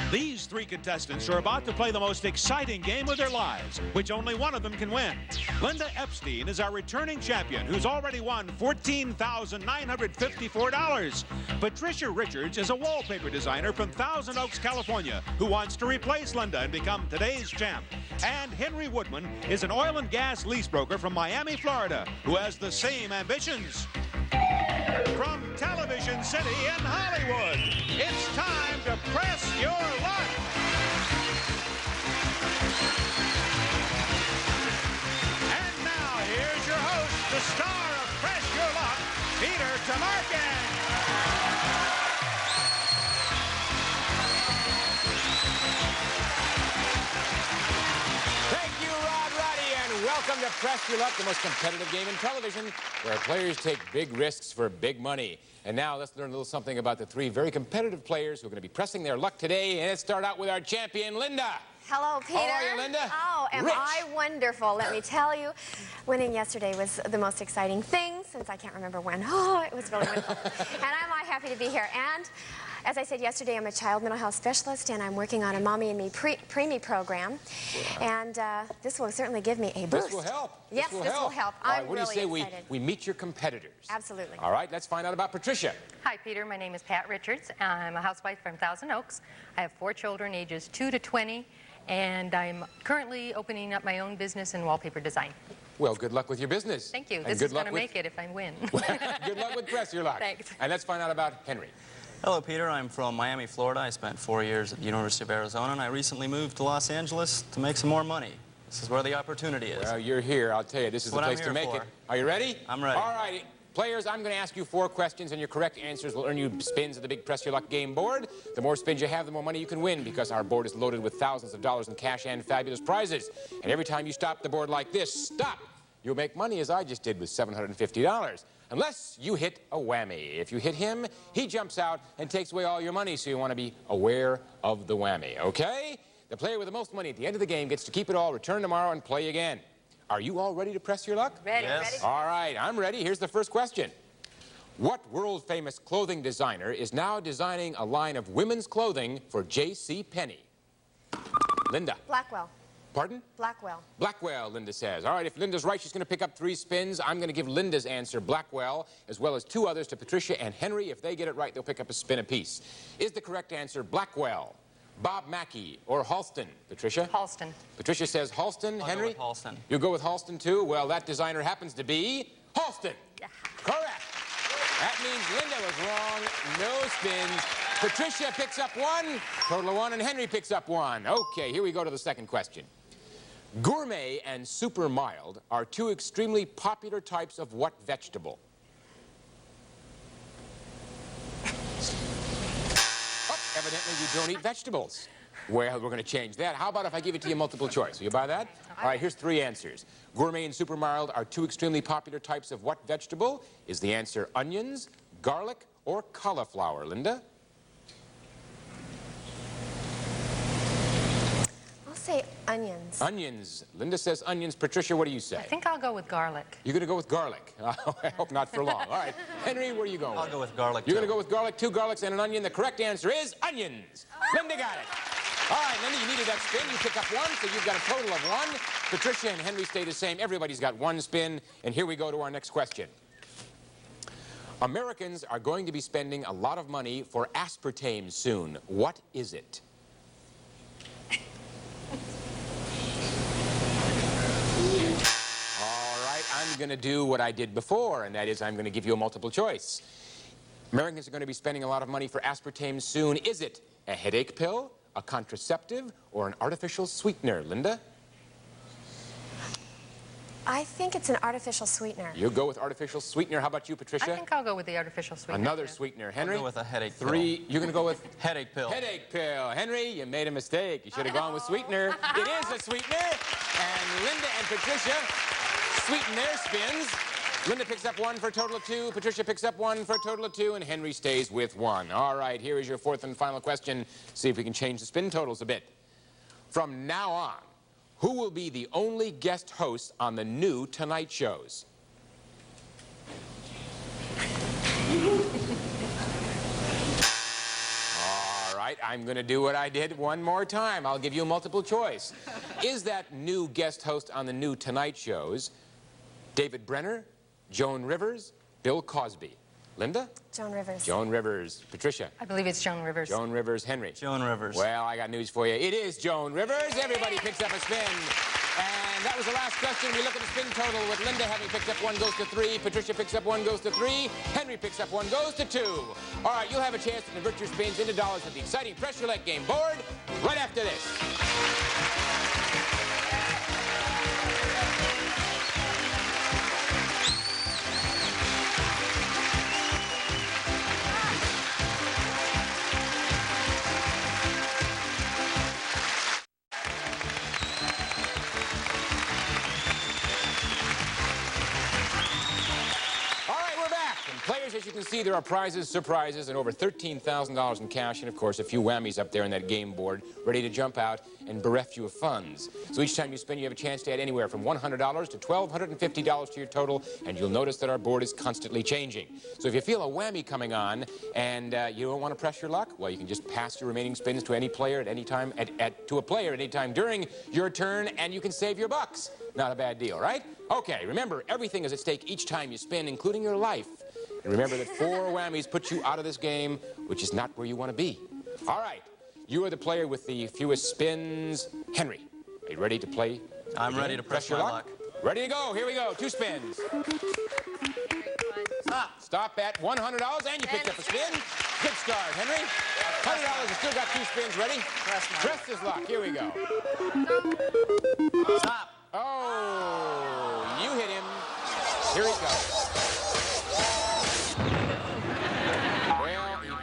These three contestants are about to play the most exciting game of their lives, which only one of them can win. Linda Epstein is our returning champion, who's already won $14,954. Patricia Richards is a wallpaper designer from Thousand Oaks, California, who wants to replace Linda and become today's champ. And Henry Woodman is an oil and gas lease broker from Miami, Florida, who has the same ambitions. From Television City in Hollywood, it's time to press your luck. And now, here's your host, the star of Press Your Luck, Peter Tomarken. Thank you, Rod Roddy, and welcome to Press Your Luck, the most competitive game in television, where players take big risks for big money. And now let's learn a little something about the three very competitive players who are going to be pressing their luck today. And let's start out with our champion, Linda. Hello, Peter. How are you, Linda? Oh, am I wonderful. Let me tell you, winning yesterday was the most exciting thing since I can't remember when. Oh, it was really wonderful. And I'm happy to be here. And as I said yesterday, I'm a child mental health specialist, and I'm working on a Mommy and Me preemie program. And this will certainly give me a boost. This will help. Yes, this will help. I'm what do you say excited. we meet your competitors? Absolutely. All right, let's find out about Patricia. Hi, Peter. My name is Pat Richards. I'm a housewife from Thousand Oaks. I have 4 children, ages 2 to 20, and I'm currently opening up my own business in wallpaper design. Well, good luck with your business. Thank you. And This good is going luck to make it if I win. Good luck with Press Your Luck. Thanks. And let's find out about Henry. Hello, Peter. I'm from Miami, Florida. I spent 4 years at the University of Arizona, and I recently moved to Los Angeles to make some more money. This is where the opportunity is. Well, you're here. I'll tell you, this is the place to make it. Are you ready? I'm ready. All right. Players, I'm going to ask you 4 questions, and your correct answers will earn you spins at the big Press Your Luck game board. The more spins you have, the more money you can win, because our board is loaded with thousands of dollars in cash and fabulous prizes. And every time you stop the board like this, stop, you'll make money, as I just did with $750. Unless you hit a whammy. If you hit him, he jumps out and takes away all your money, so you want to be aware of the whammy, okay? The player with the most money at the end of the game gets to keep it all, return tomorrow, and play again. Are you all ready to press your luck? Ready, Yes. ready. All right, I'm ready. Here's the first question. What world-famous clothing designer is now designing a line of women's clothing for J.C. Penney? Linda. Blackwell. Pardon? Blackwell. Blackwell, Linda says. All right, if Linda's right, she's going to pick up 3 spins. I'm going to give Linda's answer, Blackwell, as well as 2 others to Patricia and Henry. If they get it right, they'll pick up a spin apiece. Is the correct answer Blackwell, Bob Mackie, or Halston? Patricia? Halston. Patricia says Halston. Henry? Go with Halston. You go with Halston, too? Well, that designer happens to be Halston. Yeah. Correct. That means Linda was wrong. No spins. Patricia picks up 1, total of 1, and Henry picks up 1. Okay, here we go to the second question. Gourmet and super mild are 2 extremely popular types of what vegetable? Oh, evidently you don't eat vegetables. Well, we're going to change that. How about if I give it to you multiple choice? Will you buy that? All right, here's 3 answers. Gourmet and super mild are 2 extremely popular types of what vegetable? Is the answer onions, garlic, or cauliflower? Linda? I'll say onions. Onions. Linda says onions. Patricia, what do you say? I think I'll go with garlic. You're going to go with garlic. I hope not for long. All right. Henry, where are you going? I'll go with garlic, You're going too. to go with garlic, 2 garlics, and an onion. The correct answer is onions. Linda got it. All right, Linda, you needed that spin. You pick up 1, so you've got a total of 1. Patricia and Henry stay the same. Everybody's got 1 spin. And here we go to our next question. Americans are going to be spending a lot of money for aspartame soon. What is it? I'm going to do what I did before, and that is I'm going to give you a multiple choice. Americans are going to be spending a lot of money for aspartame soon. Is it a headache pill, a contraceptive, or an artificial sweetener? Linda? I think it's an artificial sweetener. You go with artificial sweetener. How about you, Patricia? I think I'll go with the artificial sweetener. Another too. sweetener. Henry? I'll go with a headache pill. 3. You're going to go with? Headache pill. Headache pill. Henry, you made a mistake. You should have gone with sweetener. It is a sweetener. And Linda and Patricia sweeten their spins. Linda picks up 1 for a total of 2. Patricia picks up 1 for a total of 2. And Henry stays with 1. All right, here is your 4th and final question. See if we can change the spin totals a bit. From now on, who will be the only guest host on the new Tonight shows? All right. right, I'm going to do what I did one more time. I'll give you a multiple choice. Is that new guest host on the new Tonight shows David Brenner, Joan Rivers, Bill Cosby? Linda? Joan Rivers. Joan Rivers. Patricia? I believe it's Joan Rivers. Joan Rivers. Henry? Joan Rivers. Well, I got news for you. It is Joan Rivers. Everybody picks up a spin. And that was the last question. We look at the spin total with Linda having picked up 1 goes to 3. Patricia picks up 1 goes to 3. Henry picks up 1 goes to 2. All right, you'll have a chance to convert your spins into dollars with the exciting Press Roulette game board right after this. Players, as you can see, there are prizes, surprises, and over $13,000 in cash, and of course, a few whammies up there on that game board, ready to jump out and bereft you of funds. So each time you spin, you have a chance to add anywhere from $100 to $1,250 to your total, and you'll notice that our board is constantly changing. So if you feel a whammy coming on and you don't want to press your luck, well, you can just pass your remaining spins to any player at any time, to a player at any time during your turn, and you can save your bucks. Not a bad deal, right? Okay, remember, everything is at stake each time you spin, including your life. And remember that 4 whammies put you out of this game, which is not where you want to be. All right, you are the player with the fewest spins. Henry, are you ready to play? I'm ready to press your my luck. luck. Ready to go. Here we go. 2 spins. Stop. Stop at $100, and you picked up a spin. Good start, Henry. $100, you still got 2 spins. Ready? Press his luck. Here we go. Stop. Oh, you hit him. Here he comes.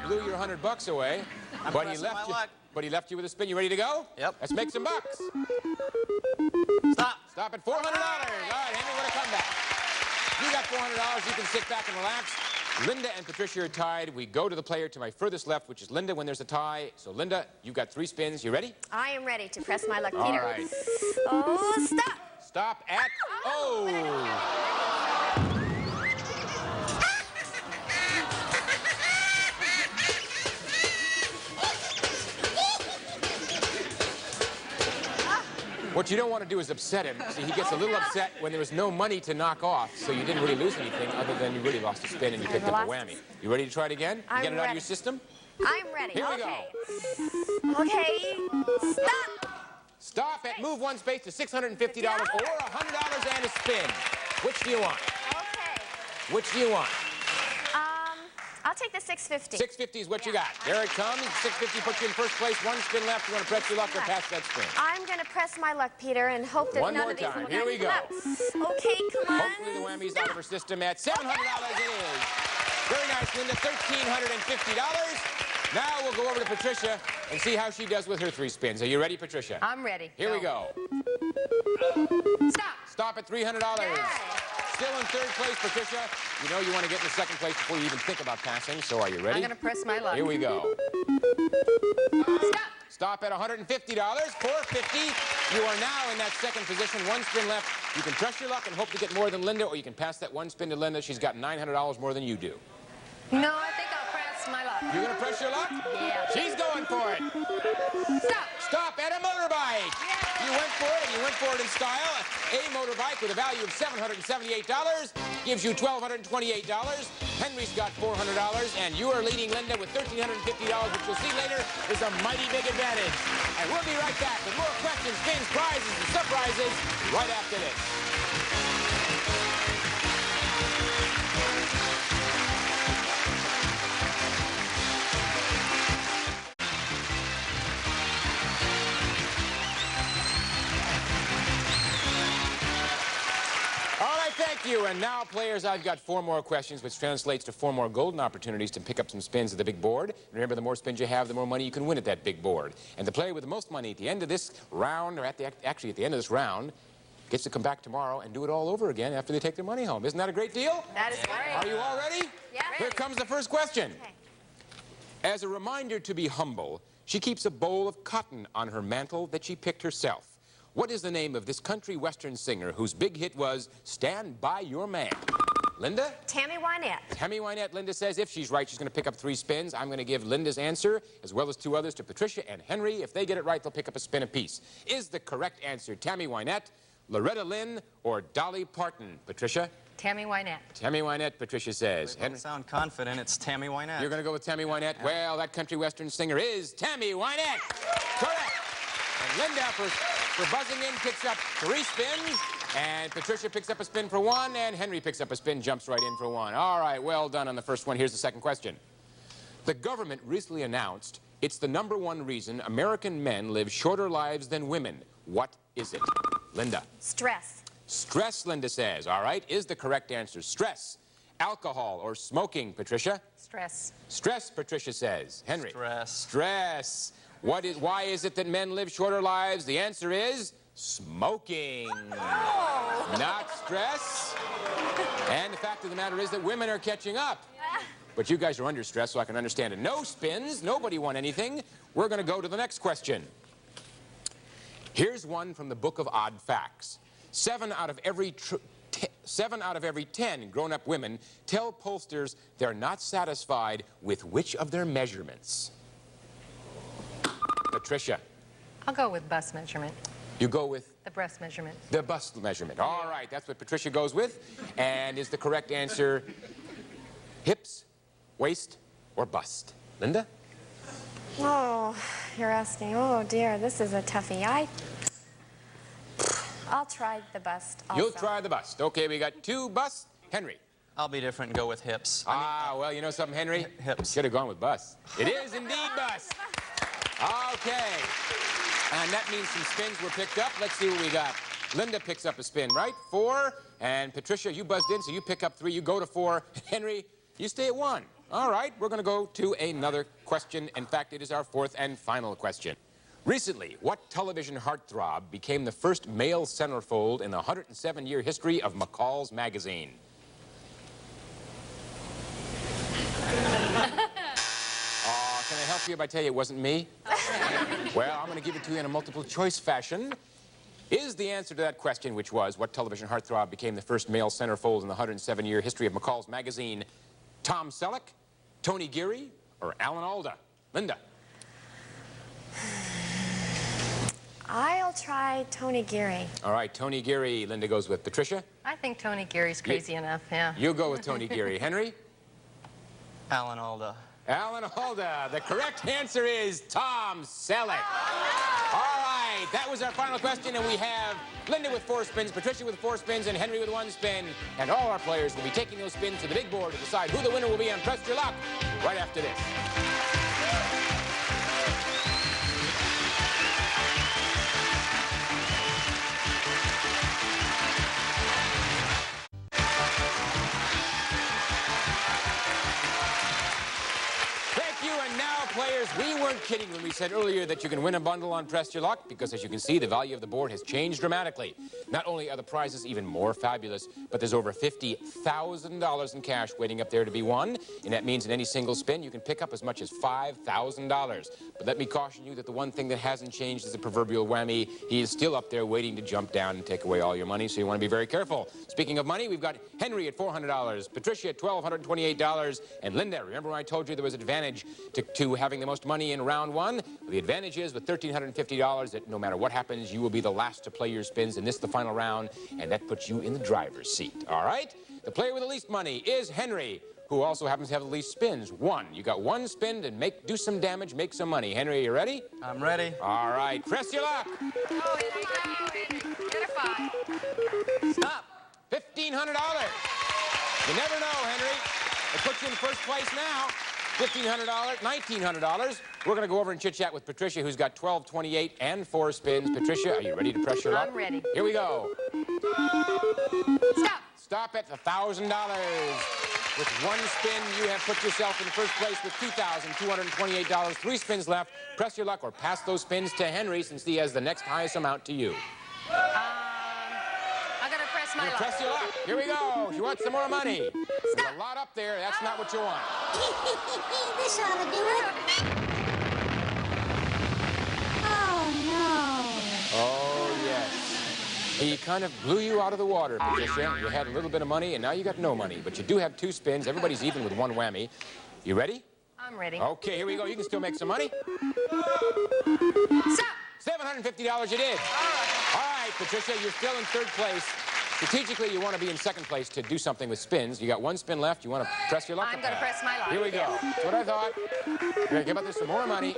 Blew your $100 away, but he left you with a spin. You ready to go? Yep. Let's make some bucks. Stop. Stop at $400. All right, Henry, what a comeback. You got $400. You can sit back and relax. Linda and Patricia are tied. We go to the player to my furthest left, which is Linda when there's a tie. So, Linda, you've got 3 spins. You ready? I am ready to press my luck, Peter. All right. Oh, stop. Stop at... Oh! What you don't want to do is upset him. See, he gets a little upset when there was no money to knock off, so you didn't really lose anything other than you really lost a spin and you picked up a whammy. You ready to try it again? You get it out of your system? I'm ready. Here we go. Okay. Stop. Stop at move 1 space to $650 or $100 and a spin. Which do you want? Okay. Which do you want? I'll take the $650. $650 is what you got. There it comes. $650 puts you in first place. 1 spin left. You want to press your luck or pass that spin? I'm going to press my luck, Peter, and hope that none of these will Here we go. Okay, come on. Hopefully the whammy's out of her system at $700 it is. Very nice, Linda. $1,350. Now we'll go over to Patricia and see how she does with her 3 spins. Are you ready, Patricia? I'm ready. Here we go. Stop. Stop at $300. Still in 3rd place, Patricia. You know you want to get in 2nd place before you even think about passing, so are you ready? I'm going to press my luck. Here we go. Stop. Stop at $150. $450. You are now in that 2nd position. 1 spin left. You can press your luck and hope to get more than Linda, or you can pass that 1 spin to Linda. She's got $900 more than you do. No, I think I'll press my luck. You're going to press your luck? Yeah. She's going for it. Stop. Stop at a motorbike. You went for it, and you went for it in style. A motorbike with a value of $778 gives you $1,228. Henry's got $400, and you are leading Linda with $1,350, which you'll see later is a mighty big advantage. And we'll be right back with more questions, spins, prizes, and surprises right after this. Thank you. And now, players, I've got 4 more questions, which translates to 4 more golden opportunities to pick up some spins at the big board. Remember, the more spins you have, the more money you can win at that big board. And the player with the most money at the end of this round, or actually at the end of this round, gets to come back tomorrow and do it all over again after they take their money home. Isn't that a great deal? That is great. Are you all ready? Yeah. Here comes the first question. Okay. As a reminder to be humble, she keeps a bowl of cotton on her mantle that she picked herself. What is the name of this country western singer whose big hit was Stand By Your Man? Linda? Tammy Wynette. Tammy Wynette. Linda says if she's right, she's going to pick up 3 spins. I'm going to give Linda's answer, as well as 2 others, to Patricia and Henry. If they get it right, they'll pick up a spin apiece. Is the correct answer Tammy Wynette, Loretta Lynn, or Dolly Parton? Patricia? Tammy Wynette. Tammy Wynette, Patricia says. You sound confident. It's Tammy Wynette. You're going to go with Tammy Wynette? Yeah. Well, that country western singer is Tammy Wynette. Correct. And Linda, for buzzing in, picks up 3 spins. And Patricia picks up a spin for 1. And Henry picks up a spin, jumps right in for 1. All right, well done on the first one. Here's the second question. The government recently announced it's the #1 reason American men live shorter lives than women. What is it? Linda. Stress. Stress, Linda says. All right, is the correct answer stress, alcohol, or smoking? Patricia? Stress. Stress, Patricia says. Henry? Stress. Stress. Why is it that men live shorter lives? The answer is smoking. Oh. Not stress. And the fact of the matter is that women are catching up. But you guys are under stress, so I can understand it. No spins. Nobody won anything. We're going to go to the next question. Here's one from the Book of Odd Facts. 7 out of every 10 grown-up women tell pollsters they're not satisfied with which of their measurements? Patricia. I'll go with bust measurement. You go with? The breast measurement. The bust measurement. All right, that's what Patricia goes with. And is the correct answer hips, waist, or bust? Linda? Oh, you're asking. Oh, dear, this is a toughie. I'll try the bust also. You'll try the bust. Okay, we got 2 busts. Henry? I'll be different and go with hips. Well, you know something, Henry? Hips. Should have gone with bust. It is indeed bust. Okay. And that means some spins were picked up. Let's see what we got. Linda picks up a spin, right? 4. And Patricia, you buzzed in, so you pick up 3. You go to 4. Henry, you stay at 1. All right, we're going to go to another question. In fact, it is our 4th and final question. Recently, what television heartthrob became the first male centerfold in the 107-year history of McCall's magazine? Can I help you if I tell you it wasn't me? Well, I'm going to give it to you in a multiple-choice fashion. Is the answer to that question, which was what television heartthrob became the first male centerfold in the 107-year history of McCall's magazine, Tom Selleck, Tony Geary, or Alan Alda? Linda? I'll try Tony Geary. All right, Tony Geary. Linda goes with. Patricia? I think Tony Geary's crazy enough, yeah. You go with Tony Geary. Henry? Alan Alda. Alan Alda. The correct answer is Tom Selleck. All right, that was our final question, and we have Linda with 4 spins, Patricia with 4 spins, and Henry with 1 spin. And all our players will be taking those spins to the big board to decide who the winner will be on Press Your Luck right after this. Players, we weren't kidding when we said earlier that you can win a bundle on Press Your Luck, because as you can see, the value of the board has changed dramatically. Not only are the prizes even more fabulous, but there's over $50,000 in cash waiting up there to be won, and that means in any single spin you can pick up as much as $5,000. But let me caution you that the one thing that hasn't changed is the proverbial whammy. He is still up there waiting to jump down and take away all your money, so you want to be very careful. Speaking of money, we've got Henry at $400, Patricia at $1,228, and Linda, remember when I told you there was an advantage to having the most money in round 1? Well, the advantage is with $1,350 that no matter what happens, you will be the last to play your spins, and this is the final round, and that puts you in the driver's seat, all right? The player with the least money is Henry, who also happens to have the least spins. 1. You got 1 spin and do some damage, make some money. Henry, you ready? I'm ready. All right, press your luck. Oh, here we go. Get a 5. Stop. $1,500. You never know, Henry. It puts you in first place now. $1,500, $1,900. We're going to go over and chit-chat with Patricia, who's got $1,228 and 4 spins. Patricia, are you ready to press your luck? I'm ready. Here we go. Stop. Stop at $1,000. With 1 spin, you have put yourself in first place with $2,228. 3 spins left. Press your luck or pass those spins to Henry, since he has the next highest amount to you. I'm going to press my luck. Press your luck. Here we go. You want some more money? There's a lot up there. That's not what you want. This ought to do it. Oh, no. Oh, yes. He kind of blew you out of the water, Patricia. You had a little bit of money, and now you got no money. But you do have 2 spins. Everybody's even with 1 whammy. You ready? I'm ready. Okay, here we go. You can still make some money. Stop! $750 you did. All right, Patricia, you're still in 3rd place. Strategically, you want to be in 2nd place to do something with spins. You got 1 spin left. You want to press your luck? I'm going to press my luck. Here we go. That's what I thought. You're going to give up this some more money.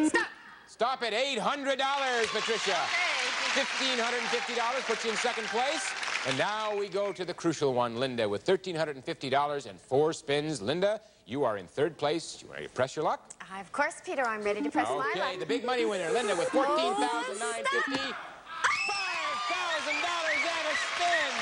Stop! Stop at $800, Patricia. Okay. $1,550 puts you in 2nd place. And now we go to the crucial one, Linda, with $1,350 and 4 spins. Linda, you are in 3rd place. You ready to press your luck? Of course, Peter, I'm ready to press my luck. Okay, the big money winner, Linda, with $14,950. $5,000 and a spin.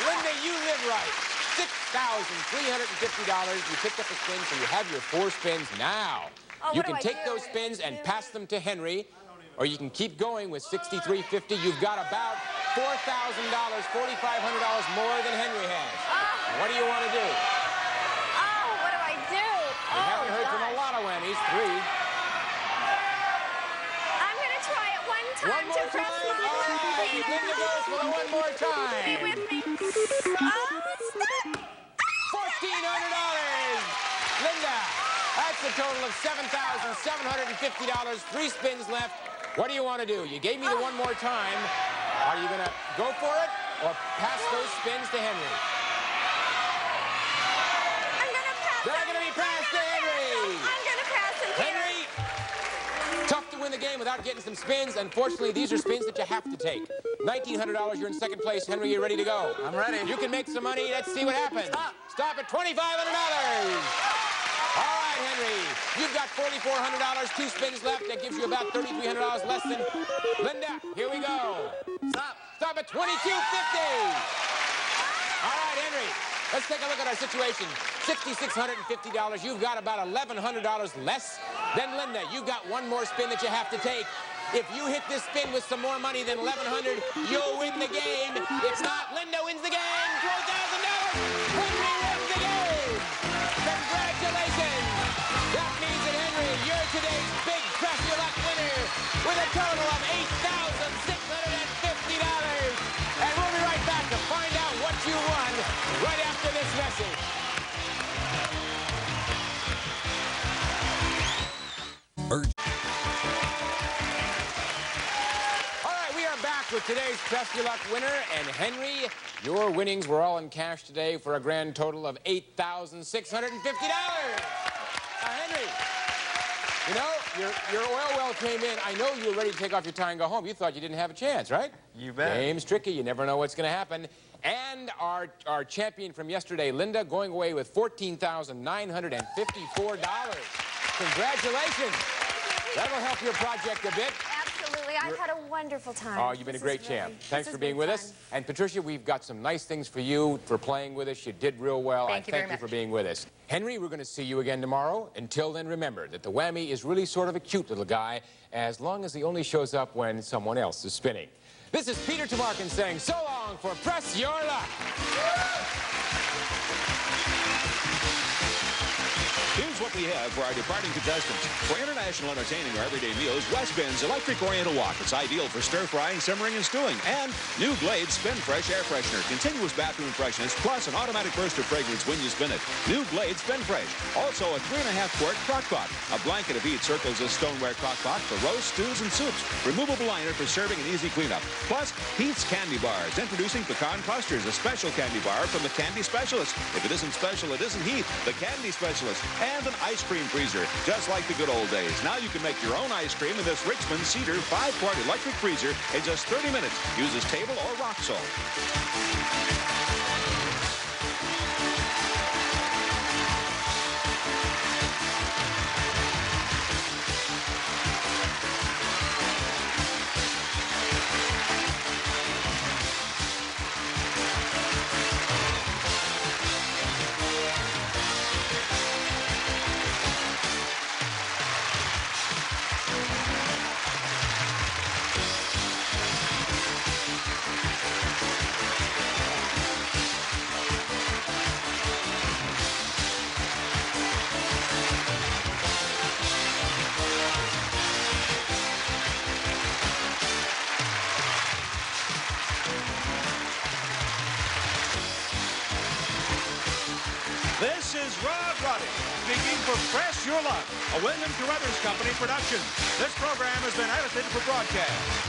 Linda, you live right. $6,350. You picked up a spin, so you have your 4 spins now. Oh, you what can do I take do? those spins and pass them to Henry, or you can keep going with $6,350. You've got about $4,000, $4,500 more than Henry has. What do you want to do? Oh, what do I do? We haven't heard from a lot of whammies. 3. I'm going to try it one time One more to press time. my All luck, right. Peter. Linda goes for the 1 more time. Be with me. Oh, stop. $1,400. Linda, that's a total of $7,750. 3 spins left. What do you want to do? You gave me the 1 more time. Are you going to go for it or pass those spins to Henry? I'm going to pass. They're going to be passed to Henry. I'm going to pass him, Peter. Henry, tough to win the game without getting some spins. Unfortunately, these are spins that you have to take. $1,900, you're in 2nd place. Henry, you ready to go? I'm ready. You can make some money. Let's see what happens. Stop at $2,500. All right, Henry, you've got $4,400, 2 spins left. That gives you about $3,300 less than Linda. Here we go. Stop at $2,250. All right, Henry, let's take a look at our situation. $6,650. You've got about $1,100 less than Linda. You've got 1 more spin that you have to take. If you hit this spin with some more money than $1,100, you'll win the game. If not, Linda wins the game. $12,000. Henry wins the game. Congratulations. That means that, Henry, you're today's big Press Your Luck winner with a total of $8,650. And we'll be right back to find out what you won right after this message. With today's Press Your Luck winner, and Henry, your winnings were all in cash today for a grand total of $8,650. Henry, you know, your oil well came in. I know you were ready to take off your tie and go home. You thought you didn't have a chance, right? You bet. Game's tricky. You never know what's going to happen. And our champion from yesterday, Linda, going away with $14,954. Congratulations. That'll help your project a bit. Absolutely. I've had a wonderful time. Oh, you've been a great champ. Thanks for being with us. And Patricia, we've got some nice things for you for playing with us. You did real well. Thank you very much for being with us. Henry, we're going to see you again tomorrow. Until then, remember that the whammy is really sort of a cute little guy as long as he only shows up when someone else is spinning. This is Peter Tomarken saying so long for Press Your Luck. Here's what we have for our departing contestants. For international entertaining or everyday meals, West Bin's Electric Oriental Wok. It's ideal for stir-frying, simmering, and stewing. And new Glade Spin Fresh Air Freshener. Continuous bathroom freshness, plus an automatic burst of fragrance when you spin it. New Glade Spin Fresh. Also a 3.5-quart crock pot. A blanket of heat circles this stoneware crock pot for roasts, stews, and soups. Removable liner for serving and easy cleanup. Plus, Pete's Candy Bars. Introducing Pecan Clusters, a special candy bar from the Candy Specialist. If it isn't special, it isn't Heath, the Candy Specialist. And an ice cream freezer, just like the good old days. Now you can make your own ice cream in this Richmond Cedar 5-quart electric freezer in just 30 minutes. Uses table or rock salt. speaking for Press Your Luck, a William Carruthers Company production. This program has been edited for broadcast.